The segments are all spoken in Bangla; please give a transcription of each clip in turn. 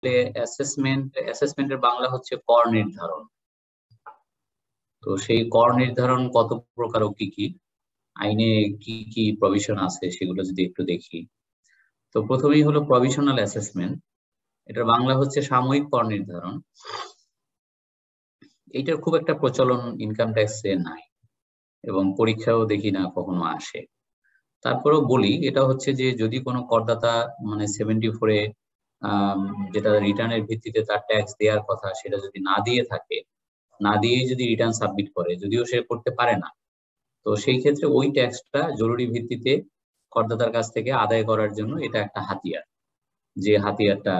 আসলে অ্যাসেসমেন্টের বাংলা হচ্ছে কর নির্ধারণ। তো সেই কর নির্ধারণ কত প্রকার ও কি কি, আইনে কি কি প্রভিশন আছে সেগুলো যদি একটু দেখি। তো প্রথমেই হলো প্রভিশনাল অ্যাসেসমেন্ট, এটার বাংলা হচ্ছে সাময়িক কর নির্ধারণ। এইটার খুব একটা প্রচলন ইনকাম ট্যাক্সে নাই এবং পরীক্ষাও দেখি না কখনো আসে। তারপরেও বলি, এটা হচ্ছে যে যদি কোনো করদাতা মানে 74-এ যেটা রিটার্নের ভিত্তিতে তার ট্যাক্স দেওয়ার কথা সেটা যদি না দিয়ে থাকে, না দিয়েই যদি রিটার্ন সাবমিট করে, যদিও সে করতে পারে না, তো সেই ক্ষেত্রে ওই ট্যাক্সটা জরুরি ভিত্তিতে করদাতার কাছ থেকে আদায় করার জন্য এটা একটা হাতিয়ার, যে হাতিয়ারটা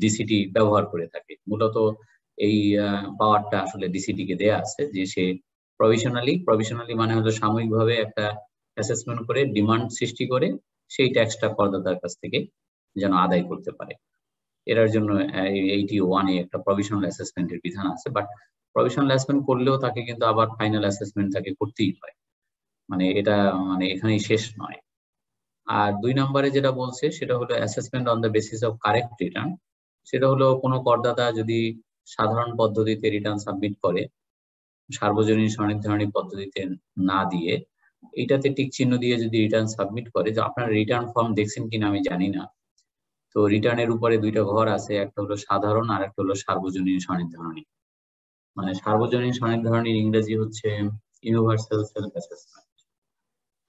ডিসিটি ব্যবহার করে থাকে। মূলত এই পাওয়ারটা আসলে ডিসিটি কে দেয়া আছে যে সে প্রভিশনালি মানে হলো সাময়িকভাবে একটা অ্যাসেসমেন্ট করে ডিমান্ড সৃষ্টি করে সেই ট্যাক্সটা করদাতার কাছ থেকে যেন আদায় করতে পারে। এটার জন্য 81-এ একটা প্রভিশনাল অ্যাসেসমেন্টের বিধান আছে। বাট প্রভিশনাল অ্যাসেসমেন্ট করলেও তাকে কিন্তু আবার ফাইনাল অ্যাসেসমেন্ট তাকে করতেই হয়, মানে এটা মানে এখানেই শেষ নয়। আর 2 নম্বরে যেটা বলছে সেটা হলো assessment on the basis of correct return. সেটা হলো কোনো করদাতা যদি সাধারণ পদ্ধতিতে রিটার্ন সাবমিট করে, সার্বজনীন স্বনির্ধারণী পদ্ধতিতে না দিয়ে এইটাতে টিক চিহ্ন দিয়ে যদি রিটার্ন সাবমিট করে, যে আপনার রিটার্ন ফর্ম দেখছেন কিনা আমি জানি না, তো রিটার্নের উপরে দুইটা ঘর আছে, একটা হলো সাধারণ আর একটা হলো সার্বজনীন স্বনির্ধারণী। মানে সার্বজনীন স্বনির্ধারণীর ইংরেজি হচ্ছে ইউনিভার্সাল সেলফ অ্যাসেসমেন্ট,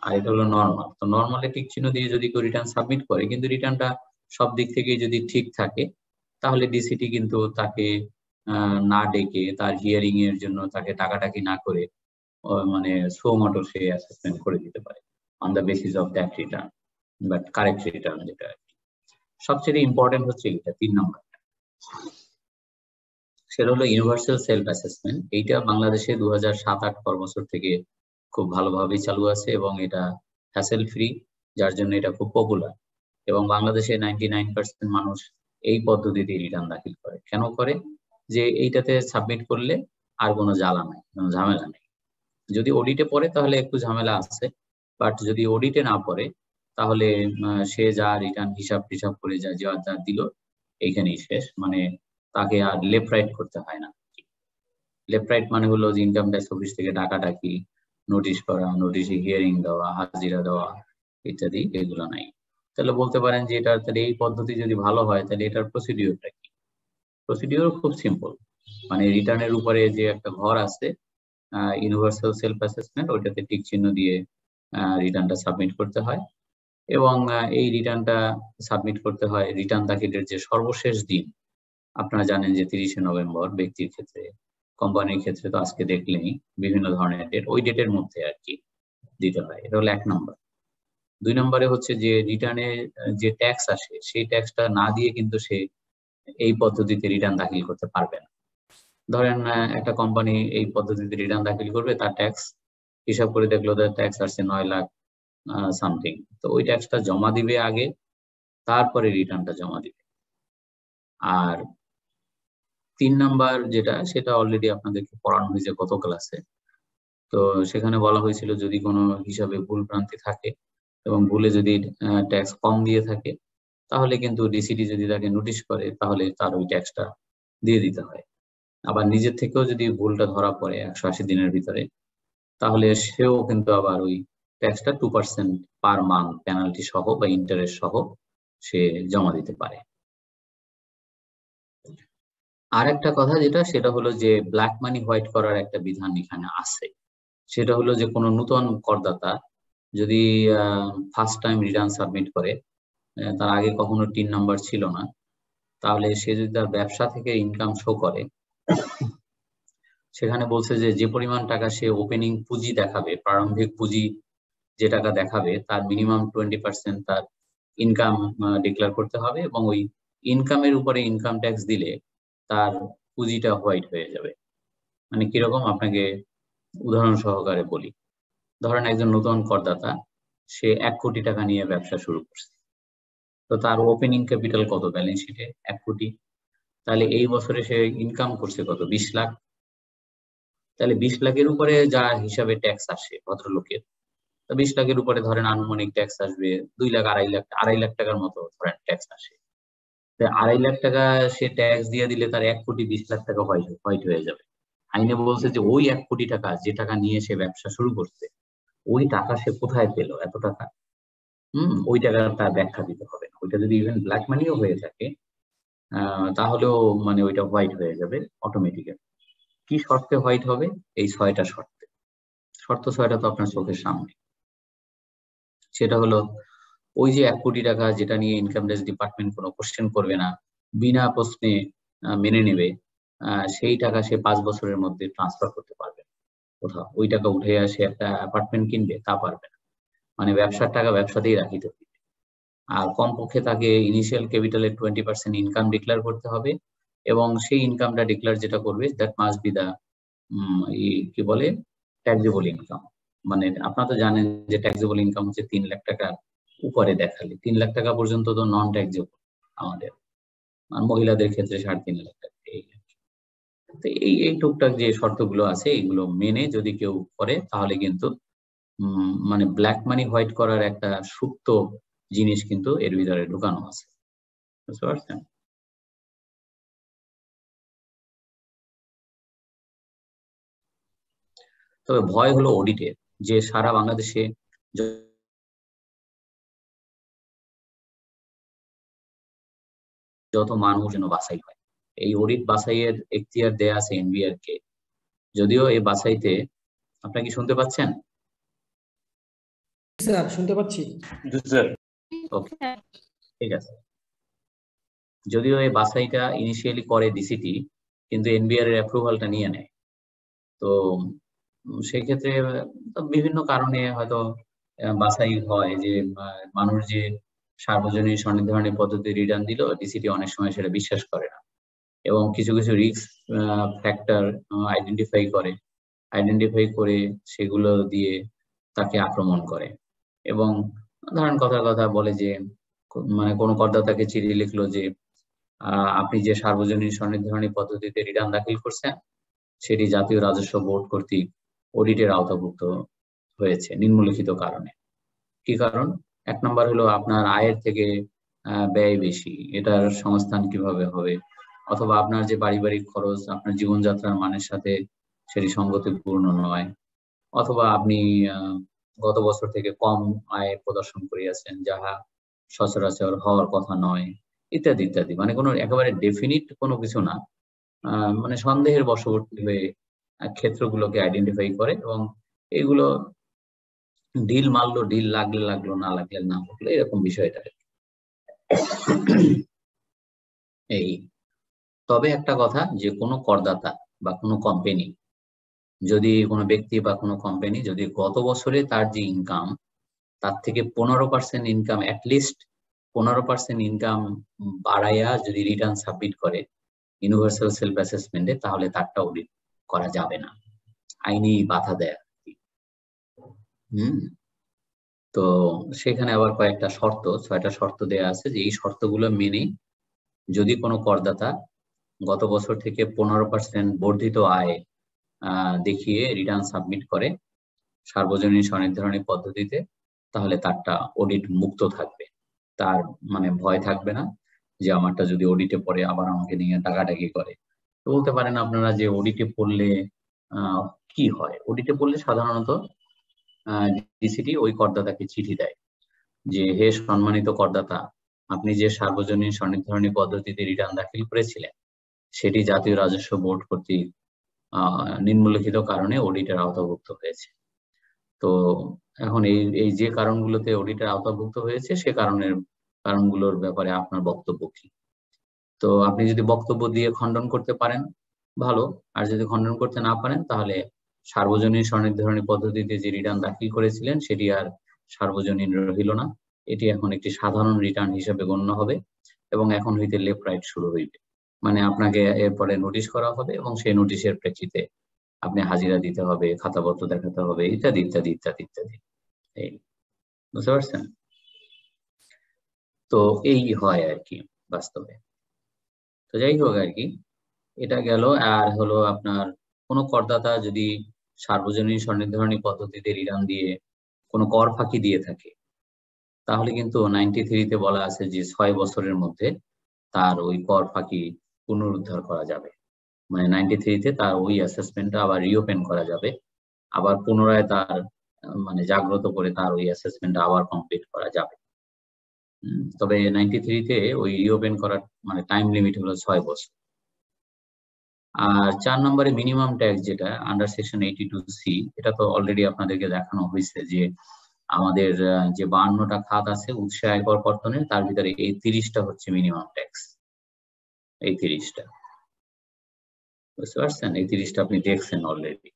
আর এটা হলো নর্মাল। তো নর্মালে টিক চিহ্ন দিয়ে যদি কেউ রিটার্ন সাবমিট করে কিন্তু রিটার্নটা সব দিক থেকে যদি ঠিক থাকে, তাহলে ডিসিটি কিন্তু তাকে না ডেকে তার হিয়ারিং এর জন্য তাকে টাকাটাকি না করে মানে সো মটো সে অ্যাসেসমেন্ট করে দিতে পারে on the basis of that return, but correct return যেটা। সবচেয়ে ইম্পর্টেন্ট হচ্ছে এটা 3 নম্বর, সেটা হলো ইউনিভার্সাল সেলফ অ্যাসেসমেন্ট। এইটা বাংলাদেশে 2007-08 বছর থেকে খুব ভালোভাবেই চালু আছে এবং এটা হ্যাসেল ফ্রি, যার জন্য এটা খুব পপুলার। এবং বাংলাদেশে 99% মানুষ এই পদ্ধতিতে রিটার্ন দাখিল করে। কেন করে? যে এইটাতে সাবমিট করলে আর কোনো জ্বালা নাই, কোনো ঝামেলা নেই। যদি অডিটে পড়ে তাহলে একটু ঝামেলা আছে, বাট যদি অডিটে না পড়ে তাহলে সে যা রিটার্ন হিসাব টিসাব করে যা যা দিল এইখানেই শেষ। মানে তাকে আর লেফট রাইট করতে হয় না। লেফট রাইট মানে হলো যে ইনকাম ট্যাক্স অফিস থেকে ডাকাডাকি, নোটিশ করা, নোটিশে হিয়ারিং দেওয়া, হাজিরা দেওয়া ইত্যাদি, এগুলো নাই। তাহলে বলতে পারেন যে এটা তাহলে এই পদ্ধতি যদি ভালো হয় তাহলে এটার প্রসিডিওরটা কি? প্রসিডিওর খুব সিম্পল, মানে রিটার্নের উপরে যে একটা ঘর আছে ইউনিভার্সাল সেলফ অ্যাসেসমেন্ট, ওইটাতে টিক চিহ্ন দিয়ে রিটার্নটা সাবমিট করতে হয়। এবং এই রিটার্নটা সাবমিট করতে হয় রিটার্ন দাখিলের যে সর্বশেষ দিন। আপনারা জানেন যে 30শে নভেম্বর ব্যক্তির ক্ষেত্রে, কোম্পানির ক্ষেত্রে তো আজকে দেখলেনি বিভিন্ন ধরনের ডেট, ওই ডেটের মধ্যে আর কি দিতে হয়। এটা হলো 1 নম্বর। 2 নম্বরে হচ্ছে যে রিটার্নে যে ট্যাক্স আসে সেই ট্যাক্সটা না দিয়ে কিন্তু সে এই পদ্ধতিতে রিটার্ন দাখিল করতে পারবে না। ধরেন একটা কোম্পানি এই পদ্ধতিতে রিটার্ন দাখিল করবে, তার ট্যাক্স হিসাব করে দেখলো তার ট্যাক্স আসছে 9 লাখ সামথিং, তো ওই ট্যাক্সটা জমা দিবে আগে, তারপরে রিটার্নটা জমা দিবে। আর 3 নাম্বার যেটা, সেটা অলরেডি আপনাদেরকে পড়ানো হয়েছে গত ক্লাসে। তো সেখানে বলা হয়েছিল যদি কোনো হিসাবে ভুল ভ্রান্তি থাকে এবং ভুলে যদি ট্যাক্স কম দিয়ে থাকে, তাহলে কিন্তু ডিসিটি যদি তাকে নোটিশ করে তাহলে তার ওই ট্যাক্সটা দিয়ে দিতে হয়। আবার নিজের থেকেও যদি ভুলটা ধরা পড়ে 180 দিনের ভিতরে, তাহলে সেও কিন্তু আবার ওই ট্যাক্সটা 2% পার মান্থ পেনাল্টি সহ বা ইন্টারেস্ট সহ সে জমা দিতে পারে। আর একটা কথা যেটা, সেটা হলো যে ব্ল্যাক মানি হোয়াইট করার একটা বিধান এখানে আছে। সেটা হলো যে কোনো নতুন করদাতা যদি ফার্স্ট টাইম রিটার্ন সাবমিট করে, তার আগে কখনো টিন নাম্বার ছিল না, তাহলে সে যদি তার ব্যবসা থেকে ইনকাম শো করে, সেখানে বলছে যে যে পরিমাণ টাকা সে ওপেনিং পুঁজি দেখাবে, প্রারম্ভিক পুঁজি যে টাকা দেখাবে তার মিনিমাম 20% তার ইনকাম ডিক্লেয়ার করতে হবে, এবং ওই ইনকামের উপরে ইনকাম ট্যাক্স দিলে তার পুঁজিটা হোয়াইট হয়ে যাবে। মানে কিরকম আপনাকে উদাহরণ সহকারে বলি। ধরেন একজন নতুন করদাতা, সে 1 কোটি টাকা নিয়ে ব্যবসা শুরু করছে, তো তার ওপেনিং ক্যাপিটাল কত ব্যালেন্স শিটে? 1 কোটি। তাহলে এই বছরে সে ইনকাম করছে কত? 20 লাখ। তাহলে 20 লাখের উপরে যা হিসাবে ট্যাক্স আসে ভদ্রলোকের, 20 লাখের উপরে ধরেন আনুমানিক ট্যাক্স আসবে 2 লাখ, 2.5 লাখ টাকার মতো ধরেন ট্যাক্স আসে। 2.5 লাখ টাকা সে ট্যাক্স দিয়ে দিলে তার 1,20,00,000 টাকা হোয়াইট হয়ে যাবে। আইনে বলছে যে ওই 1 কোটি টাকা যে টাকা নিয়ে সে ব্যবসা শুরু করছে, ওই টাকা সে কোথায় পেলো এত টাকা, ওই টাকার তার ব্যাখ্যা দিতে হবে না। ওইটা যদি ইভেন ব্ল্যাক মানিও হয়ে থাকে তাহলেও মানে ওইটা হোয়াইট হয়ে যাবে অটোমেটিক্যালি। কি শর্তে হোয়াইট হবে? এই 6টা শর্তে। শর্ত 6টা তো আপনার চোখের সামনে। সেটা হলো ওই যে 1 কোটি টাকা যেটা নিয়ে ইনকাম ট্যাক্স ডিপার্টমেন্ট কোনো কোশ্চেন করবে না, বিনা প্রশ্নে মেনে নেবে, সেই টাকা সে 5 বছরের মধ্যে ট্রান্সফার করতে পারবে না কোথাও। ওই টাকা উঠে আসে একটা অ্যাপার্টমেন্ট কিনবে, তা পারবে না। মানে ব্যবসার টাকা ব্যবসাতেই রাখিতে হবে। আর কমপক্ষে তাকে ইনিশিয়াল ক্যাপিটালের 20% ইনকাম ডিক্লেয়ার করতে হবে, এবং সেই ইনকামটা ডিক্লেয়ার যেটা করবে দ্যাট মাস্ট বি দা কি বলে ট্যাক্সেবল ইনকাম। মানে আপনারা তো জানেন যে ট্যাক্সেবল ইনকাম হচ্ছে 3 লাখ টাকা উপরে দেখালে। 3 লাখ টাকা পর্যন্ত তো নন ট্যাক্সেবল আমাদের, আর মহিলাদের ক্ষেত্রে 3.5 লাখ টাকা। তো এই টুকটাক যে শর্তগুলো আছে এইগুলো মেনে যদি কেউ করে তাহলে কিন্তু মানে ব্ল্যাক মানি হোয়াইট করার একটা সুপ্ত জিনিস কিন্তু এর ভিতরে ঢুকানো আছে, বুঝতে পারছেন? তবে ভয় হলো অডিটের, যে সারা বাংলাদেশে যত মানুষ যেন বাছাই হয়, এই অডিট বাছাইয়ের এখতিয়ার দেয়া আছে এনবিআর কে। যদিও এই বাছাইতে, আপনারা কি শুনতে পাচ্ছেন? স্যার শুনতে পাচ্ছি। ওকে, ঠিক আছে। যদিও এই বাছাইটা ইনিশিয়ালি করে ডিসিটি, কিন্তু এনবিআর এর অ্যাপ্রুভালটা নিয়ে নেয়। তো সেই ক্ষেত্রে বিভিন্ন কারণে হয়তো বাছাই হয় যে মানুষ যে সার্বজনীন স্বনির্ধারণী পদ্ধতি রিটার্ন দিল, ডিসিটি অনেক সময় সেটা বিশ্বাস করে না, এবং কিছু কিছু রিস্ক ফ্যাক্টর আইডেন্টিফাই করে সেগুলো দিয়ে তাকে আক্রমণ করে। এবং ধরেন কথার কথা বলে যে মানে কোনো করদাতাকে চিঠি লিখলো যে আপনি যে সার্বজনীন স্বনির্ধারণী পদ্ধতিতে রিটার্ন দাখিল করছেন সেটি জাতীয় রাজস্ব বোর্ড কর্তৃক অডিটের আওতাভুক্ত হয়েছে নিম্নলিখিত কারণে। কি কারণ? 1 নম্বর হলো আপনার আয়ের থেকে ব্যয় বেশি, এটার সংস্থান কিভাবে হবে, অথবা আপনার যে পারিবারিক খরচ আপনার জীবনযাত্রার মানের সাথে সেটি সঙ্গতিপূর্ণ নয়, অথবা আপনি গত বছর থেকে কম আয় প্রদর্শন করিয়াছেন যাহা সচরাচর হওয়ার কথা নয়, ইত্যাদি ইত্যাদি। মানে কোনো একেবারে ডেফিনিট কোনো কিছু না, মানে সন্দেহের বশবর্তী হয়ে ক্ষেত্রগুলোকে আইডেন্টিফাই করে, এবং এগুলো ডিল মারলো, ডিল লাগলে লাগলো, না লাগলে না লাগলো, এরকম বিষয়টা। এই তবে একটা কথা, যে কোনো করদাতা বা কোনো কোম্পানি যদি, কোনো ব্যক্তি বা কোনো কোম্পানি যদি গত বছরে তার যে ইনকাম তার থেকে 15% ইনকাম, অ্যাটলিস্ট 15% ইনকাম বাড়াইয়া যদি রিটার্ন সাবমিট করে ইউনিভার্সাল সেলফ অ্যাসেসমেন্টে, তাহলে তারটা অডিট করা যাবে না, আইনি বাধা দেয়। তো সেখানে আবার কয়েকটা শর্ত, 6টা শর্ত দেয়া আছে, যে এই শর্তগুলো মেনে যদি কোনো করদাতা গত বছর থেকে 15% বর্ধিত আয় দেখিয়ে রিটার্ন সাবমিট করে সার্বজনীন স্বনির্ধারণী পদ্ধতিতে, তাহলে তারটা অডিট মুক্ত থাকবে। তার মানে ভয় থাকবে না যে আমারটা যদি অডিটে পড়ে আবার আমাকে নিয়ে ডাকাডাকি করে। তো বলতে পারেন আপনারা যে অডিটে পড়লে কি হয়? অডিটে পড়লে সাধারণত ডিসিটি ওই করদাতাকে চিঠি দেয় যে হে সম্মানিত করদাতা, আপনি যে সার্বজনীন স্বনির্ধারণী পদ্ধতিতে রিটার্ন দাখিল করেছিলেন সেটি জাতীয় রাজস্ব বোর্ড কর্তৃক নিম্নলিখিত কারণে অডিটের আওতাভুক্ত হয়েছে। তো এখন এই যে কারণগুলোতে অডিটের আওতাভুক্ত হয়েছে সে কারণগুলোর ব্যাপারে আপনার বক্তব্য কি? তো আপনি যদি বক্তব্য দিয়ে খণ্ডন করতে পারেন ভালো, আর যদি খণ্ডন করতে না পারেন তাহলে সার্বজনীন স্বনির্ধারণী পদ্ধতিতে যে রিটার্ন দাখিল করেছিলেন সেটি আর সার্বজনীন রহিল না, এটি এখন একটি সাধারণ রিটার্ন হিসেবে গণ্য হবে, এবং এখন হইতে লেফট রাইট শুরু হইবে। মানে আপনাকে এরপরে নোটিশ করা হবে, এবং সেই নোটিশের প্রেক্ষিতে আপনি হাজিরা দিতে হবে, খাতাপত্র দেখাতে হবে, ইত্যাদি ইত্যাদি ইত্যাদি ইত্যাদি। এই বুঝতে পারছেন? তো এই হয় আর কি বাস্তবে। তো যাই হোক আর কি, এটা গেল। আর হলো আপনার কোনো করদাতা যদি সার্বজনীন স্বনির্ধারণী পদ্ধতিতে রিটার্ন দিয়ে কোনো কর ফাঁকি দিয়ে থাকে, তাহলে কিন্তু 93-তে বলা আছে যে 6 বছরের মধ্যে তার ওই কর ফাঁকি পুনরুদ্ধার করা যাবে। মানে 93-তে তার ওই অ্যাসেসমেন্টটা আবার রিওপেন করা যাবে, আবার পুনরায় তার মানে জাগ্রত করে তার ওই অ্যাসেসমেন্টটা আবার কমপ্লিট করা যাবে। তবে 93-তে ওই রিওপেন করার মানে টাইম লিমিট হলো 6 বছর। আর 4 নম্বরে মিনিমাম ট্যাক্স যেটা আন্ডার সেকশন 82C, এটা তো অলরেডি আপনাদেরকে দেখানো হয়েছে যে আমাদের যে 52টা খাত আছে উৎসে আয়কর কর্তনের, তার ভিতরে এই 30টা হচ্ছে মিনিমাম ট্যাক্স। এই 30টা বুঝতে পারছেন, এই 30টা আপনি দেখছেন অলরেডি,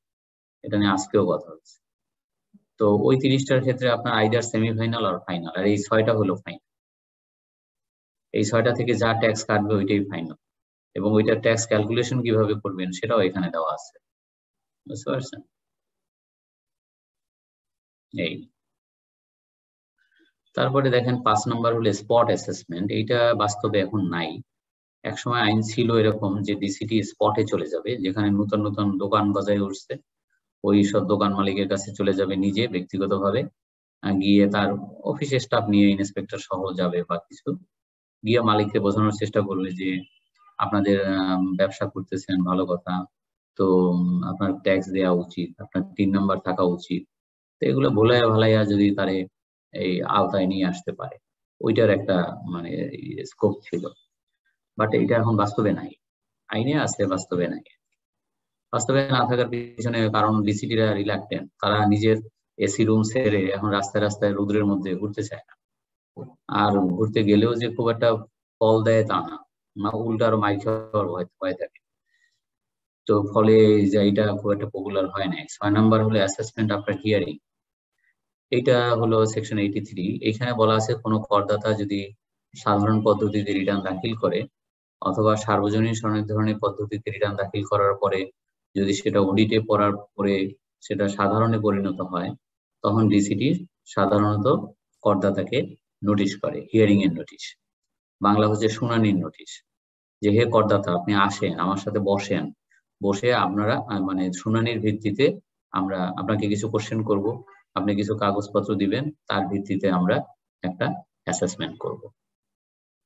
এটা নিয়ে আজকেও কথা হচ্ছে। তো ওই 30টার ক্ষেত্রে আপনার আইদার সেমিফাইনাল আর ফাইনাল, আর এই 6টা হলো ফাইনাল। এই 6টা থেকে যা ট্যাক্স কাটবে ওইটাই ফাইনাল, এবং ওইটার ট্যাক্স ক্যালকুলেশন কিভাবে করবেন সেটাও এখানে দেওয়া আছে, বুঝতে পারছেন। এই তারপরে দেখেন 5 নম্বর হলো স্পট অ্যাসেসমেন্ট। এইটা বাস্তবে এখন নাই। একসময় আইন ছিল এরকম যে ডিসিটি স্পটে চলে যাবে, যেখানে নতুন নতুন দোকান গজায় উঠছে ওই সব দোকান মালিকের কাছে চলে যাবে নিজে ব্যক্তিগতভাবে, গিয়ে তার অফিসের স্টাফ নিয়ে ইন্সপেক্টর সহ যাবে বা কিছু, গিয়ে মালিককে বোঝানোর চেষ্টা করবে যে আপনাদের ব্যবসা করতেছেন ভালো কথা, তো আপনার ট্যাক্স দেওয়া উচিত, আপনার 3 নাম্বার থাকা উচিত। তো এগুলো ভোলাইয়া ভালাইয়া যদি তারে এই আওতায় নিয়ে আসতে পারে, ওইটার একটা মানে স্কোপ ছিল। বাট এটা এখন বাস্তবে নাই, আইনে আছে বাস্তবে নাই। বাস্তবে না থাকার পিছনে কারণ ডিসিটিরা রিল্যাক্টেন্ট, তারা নিজের এসি রুম ছেড়ে এখন রাস্তায় রাস্তায় রোদ্রের মধ্যে ঘুরতে চায় না। আর ঘুরতে গেলেও যে খুব একটা ফল দেয় তা না, উল্টা আরো মাইর খাওয়ার ভয় থাকে। তো ফলে এইটা খুব একটা পপুলার হয় না। 6 নাম্বার হলো অ্যাসেসমেন্ট আফটার হিয়ারিং। এইটা হলো সেকশন 83। এখানে বলা আছে কোনো করদাতা যদি সাধারণ পদ্ধতিতে রিটার্ন দাখিল করে অথবা সার্বজনীন স্বনির্ধারণী পদ্ধতিতে রিটার্ন দাখিল করার পরে যদি সেটা অডিটে পড়ার পরে সেটা সাধারণে পরিণত হয়, তখন ডিসিটি সাধারণত করদাতাকে নোটিশ করে, হিয়ারিং এর নোটিশ, বাংলা হচ্ছে শুনানির নোটিশ, যে হে করদাতা আপনি আসেন আমার সাথে বসেন, বসে আপনারা মানে শুনানির ভিত্তিতে আমরা আপনাকে কিছু কোশ্চেন করব, আপনি কিছু কাগজপত্র দিবেন, তার ভিত্তিতে আমরা একটা অ্যাসেসমেন্ট করব।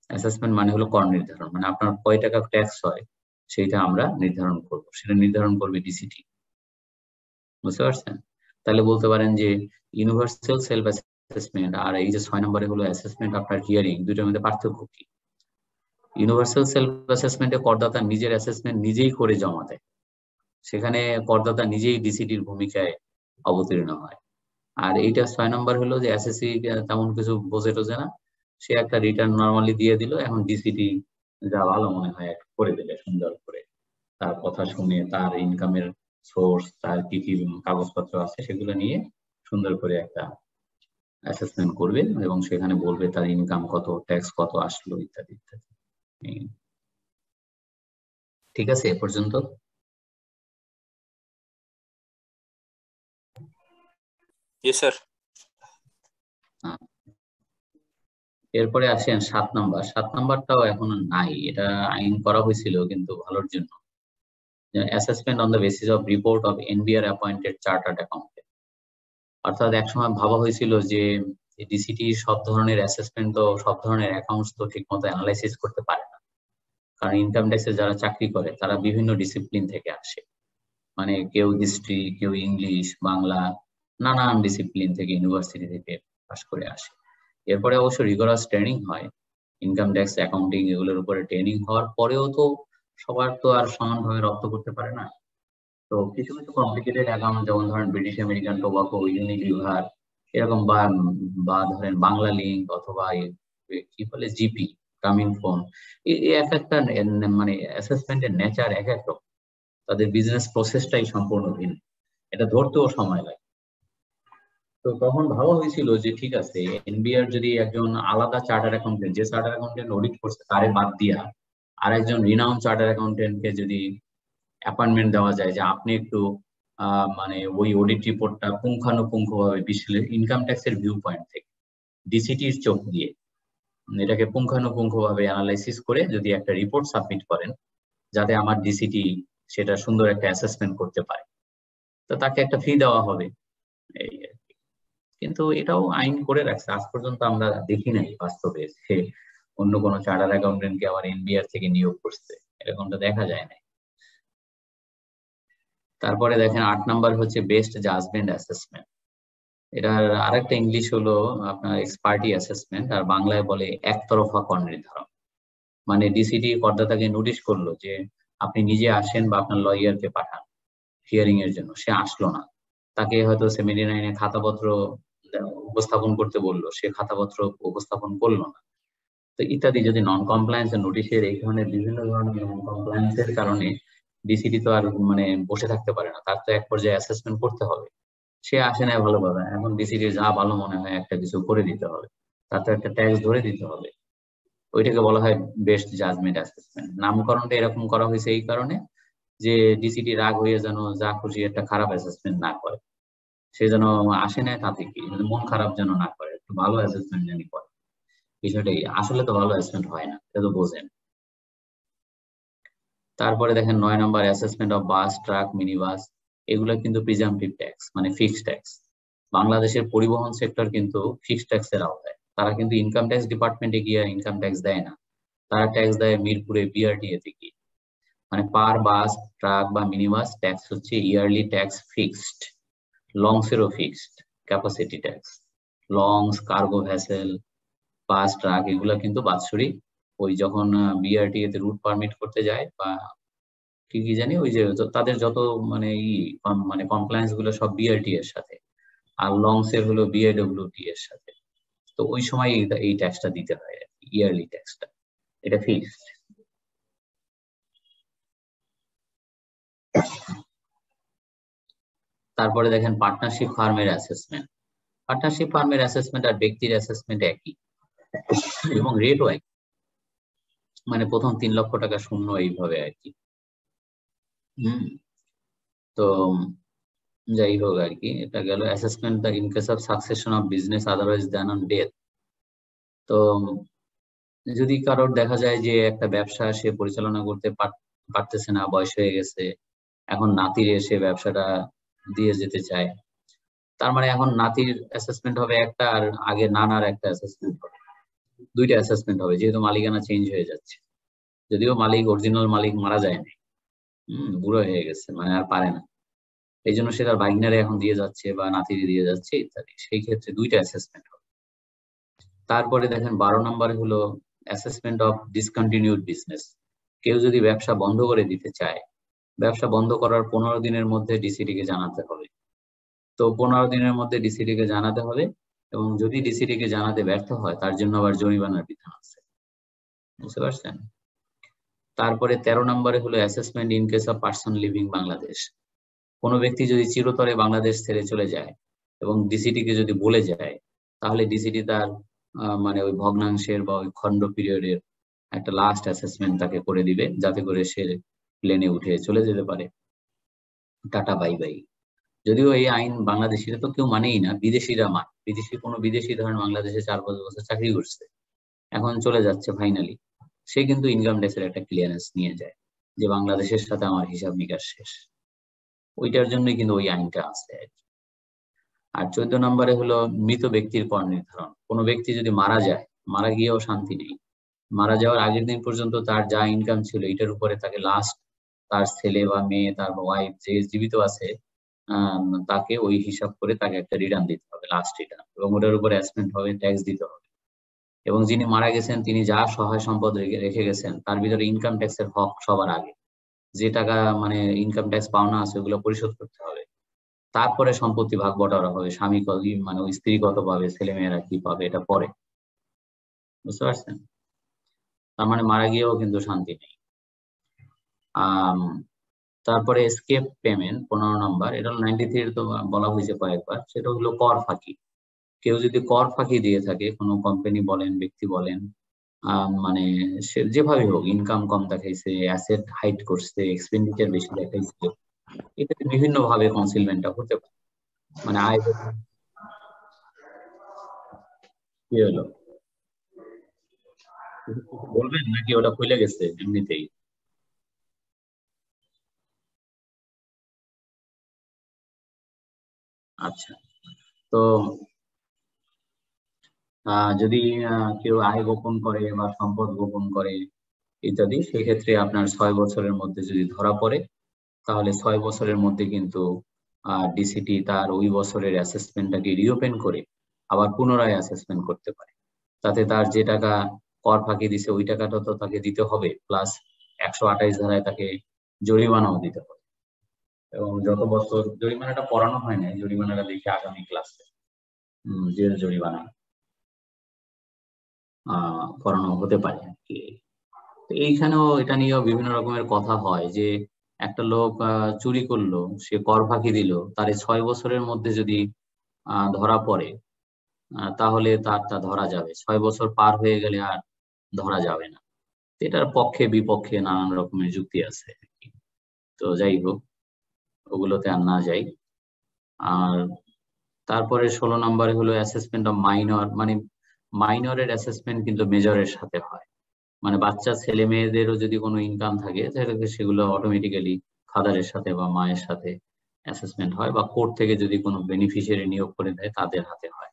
অ্যাসেসমেন্ট মানে হলো কর নির্ধারণ, মানে আপনার কয় টাকা ট্যাক্স হয় সেইটা আমরা নির্ধারণ করব, সেটা নির্ধারণ করবে ডিসিটি, বুঝতে পারছেন। তাহলে বলতে পারেন যে ইউনিভার্সাল সেলফ অ্যাসেসমেন্ট আর এই যে 6 নম্বরে হলো অ্যাসেসমেন্ট আফটার হিয়ারিং, দুটোর মধ্যে পার্থক্য কি? ইউনিভার্সাল সেলফ অ্যাসেসমেন্টে করদাতা নিজের অ্যাসেসমেন্ট নিজেই করে জমা দেয়, সেখানে করদাতা নিজেই ডিসিটির ভূমিকায় অবতীর্ণ হয়। আর এইটা 6 নম্বর হলো যে এসএসসি তেমন কিছু বোঝে টোঝে না, সে একটা রিটার্ন নর্মালি দিয়ে দিল, এখন ডিসিটি যা ভালো মনে হয় করে দিলে সুন্দর করে, তার কথা শুনে তার ইনকামের সোর্স, তার কি কি কাগজপত্র আছে সেগুলো নিয়ে সুন্দর করে একটা অ্যাসেসমেন্ট করবে এবং সেখানে বলবে তার ইনকাম কত, ট্যাক্স কত আসলো ইত্যাদি ইত্যাদি। ঠিক আছে এ পর্যন্ত? স্যার। এরপরে আসেন 7 নাম্বার। 7 নাম্বারটাও এখন নাই, এটা আইন করা হয়েছিল কিন্তু ভালোর জন্য, assessment on the basis of report of NBR appointed chartered accountant. অর্থাৎ একসময় ভাবা হয়েছিল যে ডিসিটি সব ধরনের অ্যাসেসমেন্ট তো সব ধরনের অ্যাকাউন্টস তো ঠিক মতো অ্যানালাইসিস করতে পারে না, কারণ ইনকাম ট্যাক্সে যারা চাকরি করে তারা বিভিন্ন ডিসিপ্লিন থেকে আসে, মানে কেউ হিস্ট্রি, কেউ ইংলিশ, বাংলা, নানান ডিসিপ্লিন থেকে ইউনিভার্সিটি থেকে পাস করে আসে। এরপরে অবশ্য রিগরাস ট্রেনিং হয়, ইনকাম ট্যাক্স, অ্যাকাউন্টিং এগুলোর উপরে ট্রেনিং হওয়ার পরেও তো সবার তো আর সমানভাবে রপ্ত করতে পারে না। তো কিছু কিছু কমপ্লিকেটেড অ্যাকাউন্ট, যেমন ধরেন ব্রিটিশ আমেরিকান টোবাকো, ইউনিলিভার, এরকম বা ধরেন বাংলা লিঙ্ক অথবা কি বলে জিপি, গ্রামীণফোন, এক একটা মানে অ্যাসেসমেন্টের নেচার এক এক রকম, তাদের বিজনেস প্রসেসটাই সম্পূর্ণ ভিন্ন, এটা ধরতেও সময় লাগে। তো তখন ভাবা হয়েছিল যে ঠিক আছে, এনবিআর যদি একজন আলাদা চার্টার অ্যাকাউন্টেন্ট, যে চার্টার অ্যাকাউন্টেন্ট অডিট করছে তারে বাদ দিয়া আর একজন রিনাউন্ড চার্টার অ্যাকাউন্টেন্টকে যদি অ্যাপয়েন্টমেন্ট দেওয়া যায়, যে আপনি একটু মানে ওই অডিট রিপোর্টটা পুঙ্খানুপুঙ্খভাবে বিশ্লেষণ, ইনকাম ট্যাক্সের ভিউ পয়েন্ট থেকে ডিসিটির চোখ দিয়ে এটাকে পুঙ্খানুপুঙ্খভাবে অ্যানালাইসিস করে যদি একটা রিপোর্ট সাবমিট করেন, যাতে আমার ডিসিটি সেটা সুন্দর একটা অ্যাসেসমেন্ট করতে পারে, তো তাকে একটা ফি দেওয়া হবে এই। কিন্তু এটাও আইন করে রাখছে, আজ পর্যন্ত আমরা দেখি নাই বাস্তবে সে অন্য কোনো চার্টার অ্যাকাউন্টেন্টকে আবার এনবিআর থেকে নিয়োগ করছে, এরকমটা দেখা যায় না। তারপরে দেখেন 8 নাম্বার হচ্ছে বেস্ট জাজমেন্ট অ্যাসেসমেন্ট। এটার আরেকটা ইংলিশ হলো আপনার এক্সপার্টি অ্যাসেসমেন্ট, আর বাংলায় বলে একতরফা কর নির্ধারণ। মানে ডিসিটি করদাতাকে নোটিশ করলো যে আপনি নিজে আসেন বা আপনার লয়ারকে পাঠান হিয়ারিং এর জন্য, সে আসলো না, তাকে হয়তো 79 খাতাপত্র উপস্থাপন করতে বললো, সে খাতাপত্র উপস্থাপন করলো না, তো ইত্যাদি। যদি নন কমপ্লায়েন্স নোটিশের এই ধরনের বিভিন্ন ধরনের নন কমপ্লায়েন্সের কারণে ডিসিটি তো আর মানে বসে থাকতে পারে না, তার তো এক পর্যায়ে অ্যাসেসমেন্ট করতে হবে। সে আসে না ভালো কথা, এখন ডিসিটি যা ভালো মনে হয় একটা কিছু করে দিতে হবে, তার তো একটা ট্যাক্স ধরে দিতে হবে। ওইটাকে বলা হয় বেস্ট জাজমেন্ট অ্যাসেসমেন্ট। নামকরণটা এরকম করা হয়েছে এই কারণে যে ডিসিটি রাগ হয়ে যেন যা খুশি একটা খারাপ অ্যাসেসমেন্ট না করে, সে যেন আসে না তাতে কি মন খারাপ যেন না করে, একটু ভালো অ্যাসেসমেন্ট যেন করে। বিষয়টাই আসলে তো ভালো অ্যাসেসমেন্ট হয় না, এটা তো বোঝেন। তারপরে দেখেন 9 নম্বর assessment of bus, truck, mini bus. এগুলো কিন্তু প্রিজাম্পটিভ ট্যাক্স, মানে ফিক্সড ট্যাক্স। বাংলাদেশের পরিবহন সেক্টর কিন্তু ফিক্সড ট্যাক্সের আওতায়, তারা কিন্তু ইনকাম ট্যাক্স ডিপার্টমেন্টে গিয়ে ইনকাম ট্যাক্স দেয় না, তারা ট্যাক্স দেয় মিরপুরে বিআরটিএ থেকে। মানে পার বাস, ট্রাক বা মিনি বাস ট্যাক্স হচ্ছে ইয়ারলি ট্যাক্স ফিক্সড। লংস এরও fixed capacity tax. Launches, cargo vessel, bus, truck এগুলা কিন্তু বাৎসরিক ওই যখন বিআরটিএ তে রুট পারমিট করতে যায় বা কি কি জানি ওই যে তাদের যত মানে মানে কমপ্লায়েন্স গুলো সব বিআরটি এর সাথে, আর লংস এর হলো বিআইডব্লিউটি এর সাথে। তো ওই সময় এই ট্যাক্সটা দিতে হয়, ইয়ারলি ট্যাক্সটা, এটা ফিক্সড। তারপরে দেখেন পার্টনারশিপ ফার্মের অ্যাসেসমেন্ট। পার্টনারশিপ ফার্মের অ্যাসেসমেন্ট আর ব্যক্তির অ্যাসেসমেন্ট একই এবং রেটও একই, মানে প্রথম 3 লক্ষ টাকা শূন্য এইভাবে আর কি। তো যাই হোক আর কি, এটা গেল assessment the in case of succession of business otherwise then on death. তো যদি কারোর দেখা যায় যে একটা ব্যবসা সে পরিচালনা করতে পারতেছে না, বয়স হয়ে গেছে, এখন নাতির এসে ব্যবসাটা দিয়ে যেতে চায়, তার মানে এখন নাতির অ্যাসেসমেন্ট হবে একটা, আর আগে নানার একটা অ্যাসেসমেন্ট হবে, দুইটা অ্যাসেসমেন্ট হবে, যেহেতু মালিকানা চেঞ্জ হয়ে যাচ্ছে। যদিও মালিক, অরিজিনাল মালিক মারা যায় না, বুড়ো হয়ে গেছে, মানে আর পারে না, এই জন্য সে তার ভাগনারে এখন দিয়ে যাচ্ছে বা নাতিরে দিয়ে যাচ্ছে ইত্যাদি, সেই ক্ষেত্রে দুইটা অ্যাসেসমেন্ট হবে। তারপরে দেখেন 12 নম্বরে হলো অ্যাসেসমেন্ট অফ ডিসকন্টিনিউড বিজনেস। কেউ যদি ব্যবসা বন্ধ করে দিতে চায়, ব্যবসা বন্ধ করার 15 দিনের মধ্যে ডিসিটি কে জানাতে হবে। তো 15 দিনের মধ্যে ডিসিটি কে জানাতে হবে, এবং যদি ডিসিটি কে জানাতে ব্যর্থ হয় তার জন্য আবার জরিমানার বিধান আছে, বুঝতে পারছেন। তারপরে 13 নম্বরে হলো assessment in case of person living Bangladesh. কোনো ব্যক্তি যদি চিরতরে বাংলাদেশ ছেড়ে চলে যায় এবং ডিসিটি কে যদি বলে যায়, তাহলে ডিসিটি তার মানে ওই ভগ্নাংশের বা ওই খণ্ড পিরিয়ডের একটা লাস্ট অ্যাসেসমেন্ট তাকে করে দিবে, যাতে করে সে প্লেনে উঠে চলে যেতে পারে, টাটা বাই বাই। যদিও এই আইন বাংলাদেশিরা তো কেউ মানেই না, বিদেশিরা মানে, কোনো বিদেশি ধরেন বাংলাদেশে 4-5 বছর চাকরি করছে, এখন চলে যাচ্ছে ফাইনালি, সে কিন্তু ইনকাম ট্যাক্সের একটা ক্লিয়ারেন্স নিয়ে যায় যে বাংলাদেশের সাথে আমার হিসাব নিকাশ শেষ। ওইটার জন্যই কিন্তু ওই আইনটা আছে। আর 14 নম্বরে হলো মৃত ব্যক্তির কর নির্ধারণ। কোনো ব্যক্তি যদি মারা যায়, মারা গিয়েও শান্তি নেই, মারা যাওয়ার আগের দিন পর্যন্ত তার যা ইনকাম ছিল এটার উপরে তাকে লাস্ট তার ছেলে বা মেয়ে, তার ওয়াইফ যে জীবিত আছে তাকে ওই হিসাব করে তাকে একটা রিটার্ন দিতে হবে, লাস্ট রিটার্ন, এবং ওটার উপরে অ্যাসেসমেন্ট হবে, ট্যাক্স দিতে হবে। এবং যিনি মারা গেছেন তিনি যা সহায় সম্পদ রেখে গেছেন তার ভিতরে ইনকাম ট্যাক্সের হক সবার আগে, যে টাকা মানে ইনকাম ট্যাক্স পাওনা আছে ওগুলো পরিশোধ করতে হবে। তারপরে সম্পত্তি ভাগ বটারা হবে, স্বামী মানে ওই স্ত্রী কত পাবে, ছেলে মেয়েরা কি পাবে, এটা পরে, বুঝতে পারছেন। তার মানে মারা গিয়েও কিন্তু শান্তি নেই। তারপরে এসকেপ পেমেন্ট 15 নম্বর, এটা 93 তো বলা হয়েছে কয়েকবার, সেটা হলো কর ফাঁকি। কেউ যদি কর ফাঁকি দিয়ে থাকে, কোনো কোম্পানি বলেন, ব্যক্তি বলেন, মানে সে যেভাবে হোক, ইনকাম কম দেখাইছে, অ্যাসেট হাইড করছে, এক্সপেন্ডিচার বেশি দেখাইছে, এটাতে বিভিন্ন ভাবে কনসিলমেন্টটা হতে পারে। মানে আয় কি হলো, বলবেন নাকি ওটা খুলে গেছে এমনিতেই? আচ্ছা, তো যদি কেউ আয় গোপন করে বা সম্পদ গোপন করে ইত্যাদি, সেক্ষেত্রে আপনার 6 বছরের মধ্যে যদি ধরা পড়ে, তাহলে 6 বছরের মধ্যে কিন্তু ডিসিটি তার ওই বছরের অ্যাসেসমেন্টটাকে রিওপেন করে আবার পুনরায় অ্যাসেসমেন্ট করতে পারে। তাতে তার যে টাকা কর ফাঁকি দিছে ওই টাকাটা তো তাকে দিতে হবে, প্লাস 128 ধারায় তাকে জরিমানাও দিতে হবে। এবং যত বছর জরিমানাটা পড়ানো হয় না, জরিমানাটা দেখে আগামী ক্লাসে জেল জরিমানা করানো হতে পারে আর কি। তো এইখানেও এটা নিয়েও বিভিন্ন রকমের কথা হয় যে একটা লোক চুরি করলো, সে কর ফাঁকি দিল, তার 6 বছরের মধ্যে যদি ধরা পড়ে, তাহলে তারটা ধরা যাবে, 6 বছর পার হয়ে গেলে আর ধরা যাবে না। এটার পক্ষে বিপক্ষে নানান রকমের যুক্তি আছে আর কি। তো যাই হোক, ওগুলোতে আর না যাই। আর তারপরে 16 নম্বরে হলো অ্যাসেসমেন্ট অফ মাইনর, মানে মাইনরের অ্যাসেসমেন্ট কিন্তু মেজরের সাথে হয়। মানে বাচ্চা ছেলে মেয়েদেরও যদি কোনো ইনকাম থাকে তাহলে সেগুলো অটোমেটিক্যালি ফাদারের সাথে বা মায়ের সাথে অ্যাসেসমেন্ট হয়, বা কোর্ট থেকে যদি কোনো বেনিফিশিয়ারি নিয়োগ করে দেয় তাদের হাতে হয়।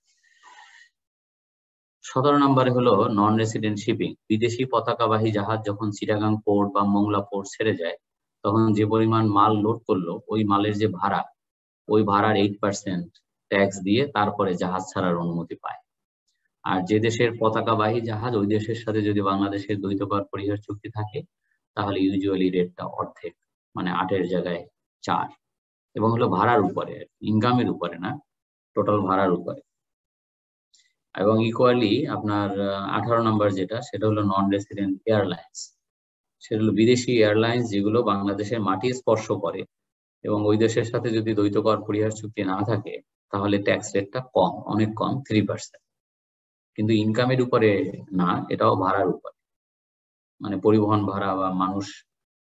17 নম্বরে হলো নন রেসিডেন্ট শিপিং। বিদেশি পতাকাবাহী জাহাজ যখন চিটাগাং পোর্ট বা মোংলা পোর্ট ছেড়ে যায়, তখন যে পরিমাণ মাল লোড করলো ওই মালের যে ভাড়া, ওই ভাড়ার 8% ট্যাক্স দিয়ে তারপরে জাহাজ ছাড়ার অনুমতি পায়। আর যে দেশের পতাকাবাহী জাহাজ, ওই দেশের সাথে যদি বাংলাদেশের দ্বৈত কর পরিহার চুক্তি থাকে, তাহলে ইউজুয়ালি রেটটা অর্ধেক, মানে 8-এর জায়গায় 4। এবং হলো ভাড়ার উপরে, ইনকামের উপরে না, টোটাল ভাড়ার উপরে। এবং ইকুয়ালি আপনার 18 নম্বর যেটা, সেটা হলো নন রেসিডেন্ট এয়ারলাইন্স। সেটা হলো বিদেশি এয়ারলাইন্স যেগুলো বাংলাদেশের মাটি স্পর্শ করে এবং ওই দেশের সাথে যদি দ্বৈত কর পরিহার চুক্তি না থাকে, তাহলে ট্যাক্স রেটটা কম, অনেক কম, 3%। কিন্তু ইনকামের উপরে না, এটাও ভাড়ার উপরে, মানে পরিবহন ভাড়া বা মানুষ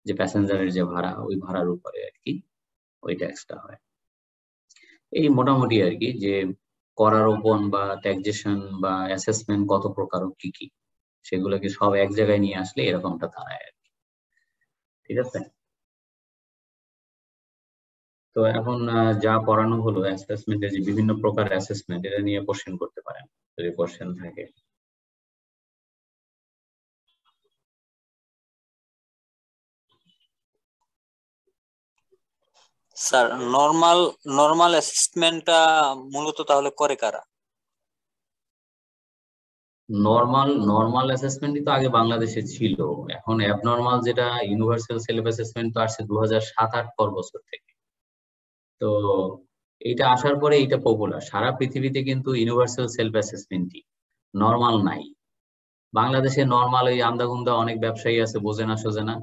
যে প্যাসেঞ্জারের যে ভাড়া, ওই ভাড়ার উপরে আর কি ওই ট্যাক্সটা হয়। এই মোটামুটি আর কি, যে করারোপণ বা ট্যাক্সেশন বা অ্যাসেসমেন্ট কত প্রকার ও কি কি, সেগুলোকে সব এক জায়গায় নিয়ে আসলে এরকমটা দাঁড়ায় আর কি। ঠিক আছে। তো এখন যা পড়ানো হলো অ্যাসেসমেন্টের যে বিভিন্ন প্রকার অ্যাসেসমেন্ট, এটা নিয়ে কোশ্চেন করতে পারেন যদি কোশ্চেন থাকে। স্যার, নর্মাল নর্মাল অ্যাসেসমেন্টটা মূলত তাহলে করে কারা? নর্মাল অ্যাসেসমেন্টই তো আগে বাংলাদেশে ছিল। এখন অ্যাবনর্মাল যেটা ইউনিভার্সাল সেলফ অ্যাসেসমেন্ট তো আসছে 2007-08 বছর থেকে। তো এইটা আসার পরে এইটা পপুলার সারা পৃথিবীতে, কিন্তু ইউনিভার্সাল সেলফ অ্যাসেসমেন্টই, নর্মাল নাই। বাংলাদেশে নর্মাল ওই আন্দাগুন্দা অনেক ব্যবসায়ী আছে, বোঝে না সোজে না।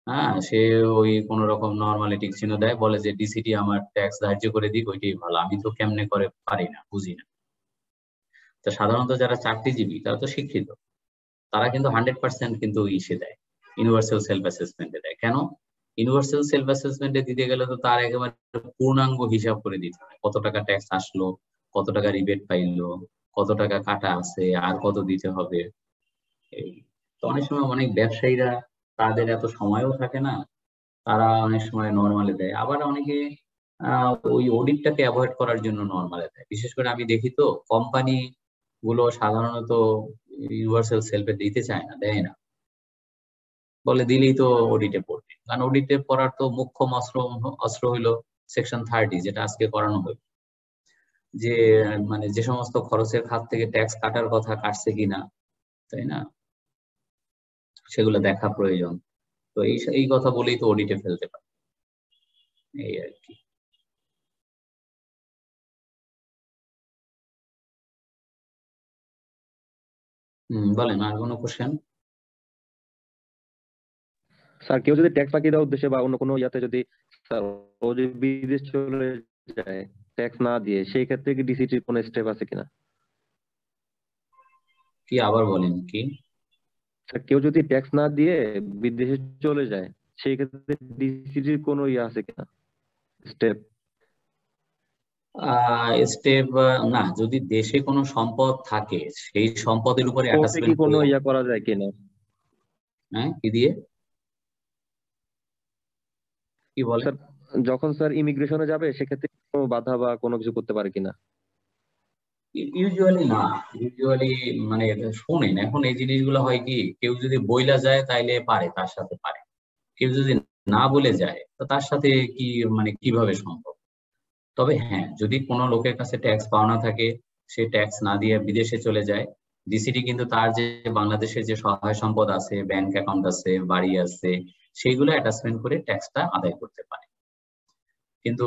হ্যাঁ, সে ওই কোন রকম নর্মালি টিক চিহ্ন দেয়, বলে যে ডিসিটি আমার ট্যাক্স ধার্য করে দিক, ওইটাই ভালো। আমি তো কেমনে করে পারি না, বুঝি না। তো সাধারণত যারা চাকরিজীবী তারা তো শিক্ষিত, তারা কিন্তু 100% কিন্তু ইসে দেয়, ইউনিভার্সাল সেলফ অ্যাসেসমেন্টে দেয়। কেন? ইউনিভার্সাল সেলফ অ্যাসেসমেন্টে দিতে গেলে তো তার একেবারে পূর্ণাঙ্গ হিসাব করে দিতে হয়, কত টাকা ট্যাক্স আসলো, কত টাকা রিবেট পাইলো, কত টাকা কাটা আছে, আর কত দিতে হবে। এই তো অনেক সময় অনেক ব্যবসায়ীরা, তাদের এত সময়ও থাকে না, তারা অনেক সময় নর্মালে দেয়। আবার অনেকে ওই অডিটটাকে অ্যাভয়েড করার জন্য নর্মালে দেয়। বিশেষ করে আমি দেখি তো কোম্পানি গুলো সাধারণত ইউনিভার্সাল সেলফে দিতে চায় না, দেয় না, বলে দিলেই তো অডিটে পড়বে। কারণ অডিটে পড়ার তো মুখ্য অস্ত্র অস্ত্র হইলো সেকশন 30, যেটা আজকে করানো হলো, যে মানে যে সমস্ত খরচের খাত থেকে ট্যাক্স কাটার কথা কাটছে কিনা, তাই না, সেগুলো দেখা প্রয়োজন। তো এই এই কথা বলেই তো অডিটে ফেলতে পারে, এই আর কি। বলেন আর কোনো কোশ্চেন? স্যার, কেউ যদি ট্যাক্স ফাঁকি দেওয়ার উদ্দেশ্যে বা অন্য কোনো ইয়াতে যদি স্যার ও যদি বিদেশ চলে যায় ট্যাক্স না দিয়ে, সেই ক্ষেত্রে কি ডিসিটির কোনো স্টেপ আছে কিনা? কি আবার বলেন কি? স্যার, কেউ যদি ট্যাক্স না দিয়ে বিদেশে চলে যায়, সেই ক্ষেত্রে ডিসিটির কোনো ইয়ে আছে কিনা, স্টেপ? স্টেপ না, যদি দেশে কোনো সম্পদ থাকে সেই সম্পদের উপরে কোর্টে কি অ্যাটাচমেন্ট কোনো করে। ইয়া করা যায় কিনা? হ্যাঁ, কি দিয়ে? কি বলে? স্যার, যখন স্যার ইমিগ্রেশনে যাবে সেক্ষেত্রে কোনো বাধা বা কোনো কিছু করতে পারে কিনা? ইউজুয়ালি না, ইউজুয়ালি মানে শোনেন, এখন এই জিনিসগুলো হয় কি, কেউ যদি বইলা যায় তাইলে পারে, তার সাথে পারে। কেউ যদি না বলে যায় তো তার সাথে কি মানে কিভাবে সম্ভব? তবে হ্যাঁ, যদি কোনো লোকের কাছে ট্যাক্স পাওনা থাকে, সে ট্যাক্স না দিয়ে বিদেশে চলে যায়, ডিসিটি কিন্তু তার যে বাংলাদেশের যে সহায় সম্পদ আছে, ব্যাংক অ্যাকাউন্ট আছে, বাড়ি আছে, সেইগুলো অ্যাটাচমেন্ট করে ট্যাক্সটা আদায় করতে পারে। কিন্তু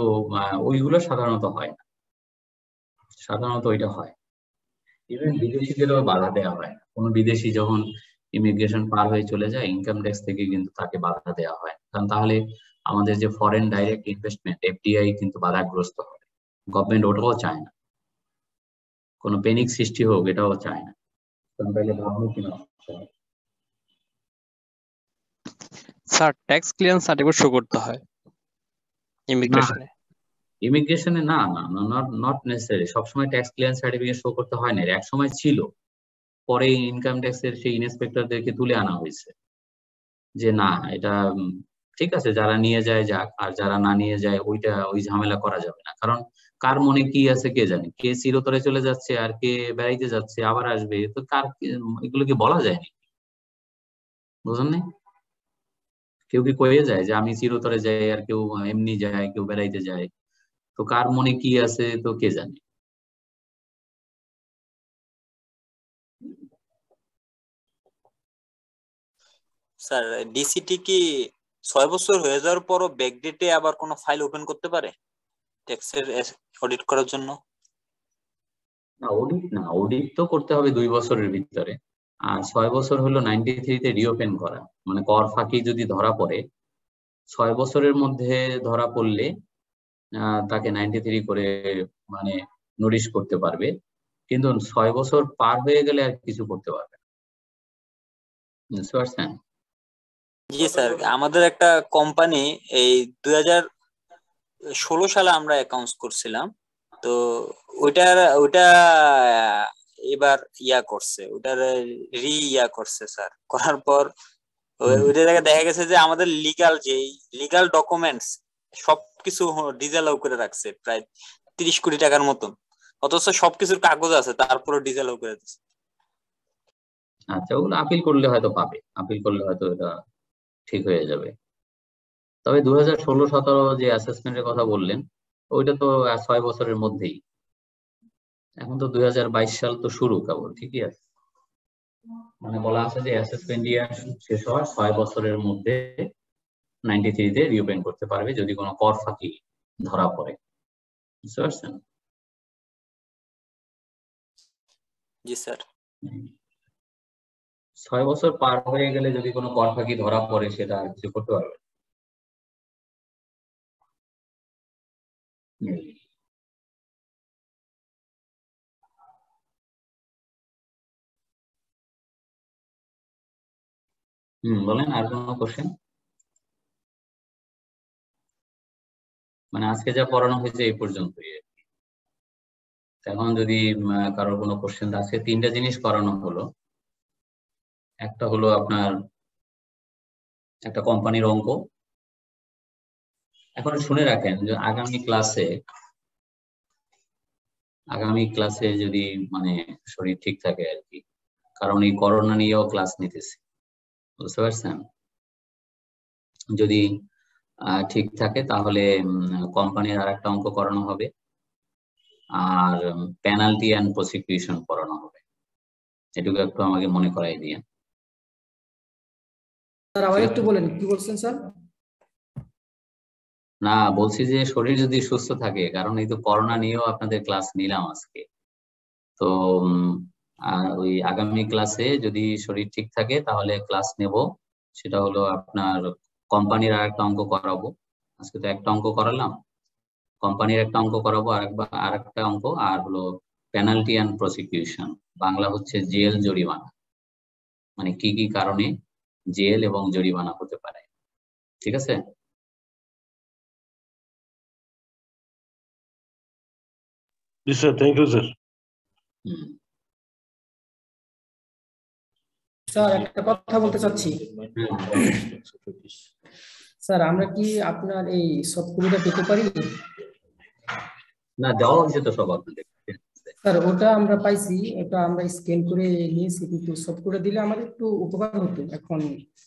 ওইগুলো সাধারণত হয় না, সাধারণত ওইটা হয়। ইভেন বিদেশিদেরও বাধা দেওয়া হয় না। কোনো বিদেশি যখন ইমিগ্রেশন পার হয়ে চলে যায়, ইনকাম ট্যাক্স থেকে কিন্তু তাকে বাধা দেওয়া হয়, কারণ তাহলে আমাদের যে ফরেন ডাইরেক্ট ইনভেস্টমেন্ট এফডিআই কিন্তু বাধাগ্রস্ত হবে। গভর্নমেন্ট ওটাও চায় না, কোনো প্যানিক সৃষ্টি হোক এটাও চায় না, কারণ তাহলে ভাবমুখী নষ্ট হয়। Sir tax clearance certificate show করতে হয় না, ইমিগ্রেশনে? ইমিগ্রেশনে না, না, নট নেসেসারি সবসময় ট্যাক্স ক্লিয়ারেন্স সার্টিফিকেট শো করতে হয় না। এক সময় ছিল, পরে ইনকাম ট্যাক্সের সেই ইন্সপেক্টরদেরকে তুলে আনা হয়েছে যে না, এটা ঠিক আছে, যারা নিয়ে যায় যাক, আর যারা না নিয়ে যায় ওই ঝামেলা করা যাবে না। কারণ কার মনে কি আছে কে জানে, কে চিরতরে চলে যাচ্ছে আর কে বেড়াইতে যাচ্ছে আবার আসবে, তো এগুলো কি বলা যায় নাকি? বুঝলেন না? কেউ কি কয়ে যায় যে আমি চিরতরে যাই, আর কেউ এমনি যায়, কেউ বেড়াইতে যায়, তো কার মনে কি আছে তো কে জানে। স্যার ডিসিটি কি 6 বছর হয়ে যাওয়ার পরও ব্যাকডেটে আবার কোনো ফাইল ওপেন করতে পারে ট্যাক্সের অডিট করার জন্য? না, অডিট তো করতে হবে 2 বছরের ভিতরে। আর 6 বছর হলো 93-তে রিওপেন করা, মানে কর ফাঁকি যদি ধরা পড়ে 6 বছরের মধ্যে ধরা পড়লে তাকে 93 করে মানে নোটিশ করতে পারবে, কিন্তু 6 বছর পার হয়ে গেলে আর কিছু করতে পারবে না। বুঝতে পারছেন? জি স্যার, আমাদের একটা কোম্পানি এই 2016 সালে আমরা অ্যাকাউন্টস করছিলাম, তো ওইটা এবার করছে, ওটার ইয়া করছে স্যার, করার পর ওইটা জায়গায় দেখা গেছে যে আমাদের লিগাল ডকুমেন্টস সবকিছু ডিসঅ্যালাউ করে রাখছে প্রায় 30 কোটি টাকার মতন, অথচ সবকিছুর কাগজ আছে তারপরে ডিসঅ্যালাউ করে দিচ্ছে। আচ্ছা, ওগুলো আপিল করলে হয়তো পাবে, আপিল করলে হয়তো এটা ঠিক হয়ে যাবে। তবে 2016-17 যে অ্যাসেসমেন্টের কথা বললেন, ওইটা তো 6 বছরের মধ্যেই। এখন তো 2022 সাল তো শুরু কেবল, ঠিকই আছে। মানে বলা আছে যে অ্যাসেসমেন্ট ইয়ার শেষ হওয়ার 6 বছরের মধ্যে 93-তে রিওপেন করতে পারবে যদি কোনো কর ফাঁকি ধরা পড়ে। বুঝতে পারছেন? জি স্যার। 6 বছর পার হয়ে গেলে যদি কোনো কর ফাঁকি ধরা পড়ে সেটা আর কিছু করতে পারবে না। বলেন, আর কোনো কোশ্চেন? মানে আজকে যা পড়ানো হয়েছে এই পর্যন্তই। এখন যদি কারোর কোনো কোশ্চেন আছে, 3টা জিনিস করানো হলো। একটা হলো আপনার একটা কোম্পানির অঙ্ক। এখন শুনে রাখেন যে আগামী ক্লাসে যদি মানে শরীর ঠিক থাকে আর কি, কারণ এই করোনা নিয়েও ক্লাস নিতেছি। বুঝতে পারছেন? যদি ঠিক থাকে তাহলে কোম্পানির আর একটা অঙ্ক করানো হবে, আর পেনাল্টি অ্যান্ড প্রসিকিউশন করানো হবে। এটুকু একটু আমাকে মনে করাই দিয়ে। স্যার আবার একটু বলেন, কি বলছেন স্যার? না, বলছি যে শরীর যদি সুস্থ থাকে, কারণ এই তো করোনা নিয়েও আপনাদের ক্লাস নিলাম আজকে, তো ওই আগামী ক্লাসে যদি শরীর ঠিক থাকে তাহলে ক্লাস নেব। সেটা হলো আপনার কোম্পানির আর একটা অঙ্ক করাবো। আজকে তো একটা অঙ্ক করালাম, কোম্পানির একটা অঙ্ক করাবো, আর একটা অঙ্ক, আর হলো পেনাল্টি অ্যান্ড প্রসিকিউশন, বাংলা হচ্ছে জেল জরিমানা, মানে কি কি কারণে জেল এবং জরিমানা হতে পারে। ঠিক আছে? জি sir, thank you sir. Sir একটা কথা বলতে চাচ্ছি। স্যার আমরা কি আপনার এই সব কবিতা পেতে পারি? না, দেওয়া হয়েছে তো সব আপনাদের। স্যার ওটা আমরা পাইছি, ওটা আমরা স্ক্যান করে নিয়েছি, কিন্তু সব করে দিলে আমাদের একটু উপকার হতো এখন।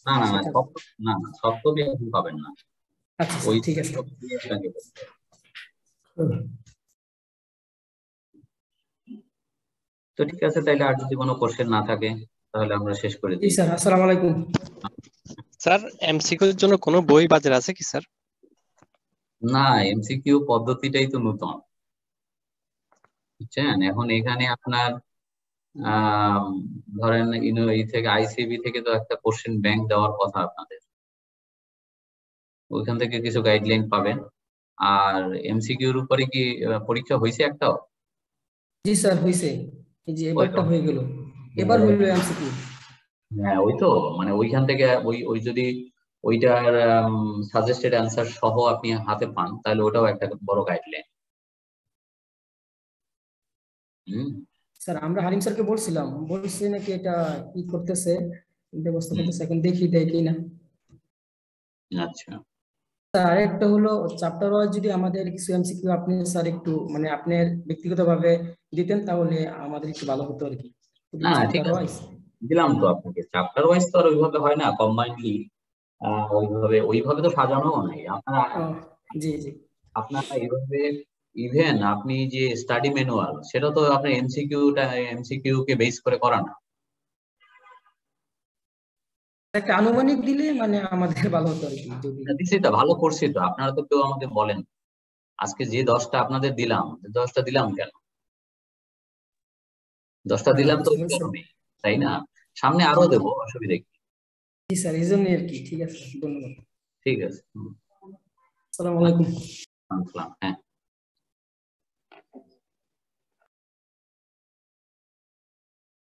না না না সেটা সব না সব কপি এখন পাবেন না, আচ্ছা ওই স্যার, ঠিক আছে। কপি আপনাকে করতে হবে। তো ঠিক আছে, তাইলে আর যদি কোনো কোশ্চেন না থাকে তাহলে আমরা শেষ করে জি দিই। স্যার, আসসালামু আলাইকুম। স্যার এমসিকিউ এর জন্য কোনো বই বাজার আছে কি স্যার? না, এমসিকিউ পদ্ধতিটাই তো নতুন, বুঝছেন? এখন এখানে আপনার আহ ধরেন এই থেকে আইসিবি থেকে তো একটা কোশ্চেন ব্যাংক দেওয়ার কথা আপনাদের, ওইখান থেকে কিছু গাইডলাইন পাবেন। আর এমসিকিউর উপরে কি পরীক্ষা হয়েছে একটাও? জি স্যার, হয়েছে, এই যে এবারটা হয়ে গেল, এবার হইল এমসিকিউ। হ্যাঁ ওই তো, মানে ওইখান থেকে ওই ওই যদি ওইটার সাজেস্টেড অ্যান্সার সহ আপনি হাতে পান তাহলে ওটাও একটা বড় গাইডলাইন। স্যার আমরা হালিম স্যারকে বলছিলাম, বলছি নাকি এটা কি করতেছে, ব্যবস্থা করতেছে, এখন দেখি দেয় কিনা। আচ্ছা, স্যার আরেকটা হলো চ্যাপ্টার ওয়াইজ যদি আমাদের কিছু এমসিকিউ আপনি স্যার একটু মানে আপনার ব্যক্তিগতভাবে দিতেন তাহলে আমাদের একটু ভালো হতো আর কি, না ঠিক চ্যাপ্টার আছে, ওয়াইজ। দিলাম তো আপনাকে। চ্যাপ্টার ওয়াইজ তো আর ওইভাবে হয় না, কম্বাইন্ডলি ওইভাবে তো সাজানো নাই আপনারা। জি জি আপনারা এইভাবে ইভেন আপনি যে স্টাডি ম্যানুয়াল সেটা তো আপনার এমসিকিউ কে বেস করে করা না। একটা আনুমানিক দিলে মানে আমাদের ভালো হতো আর কি যদি। দিচ্ছি তো, ভালো করছি তো, আপনারা তো কেউ আমাকে বলেন আজকে যে 10টা আপনাদের দিলাম, 10টা দিলাম কেন? 10টা দিলাম তো ওই কারণে, তাই না? সামনে আরো দেবো, অসুবিধা কি? জি স্যার, এই জন্যই আর কি। ঠিক আছে, ধন্যবাদ। ঠিক আছে, আসসালামু আলাইকুম। আসসালাম, হ্যাঁ।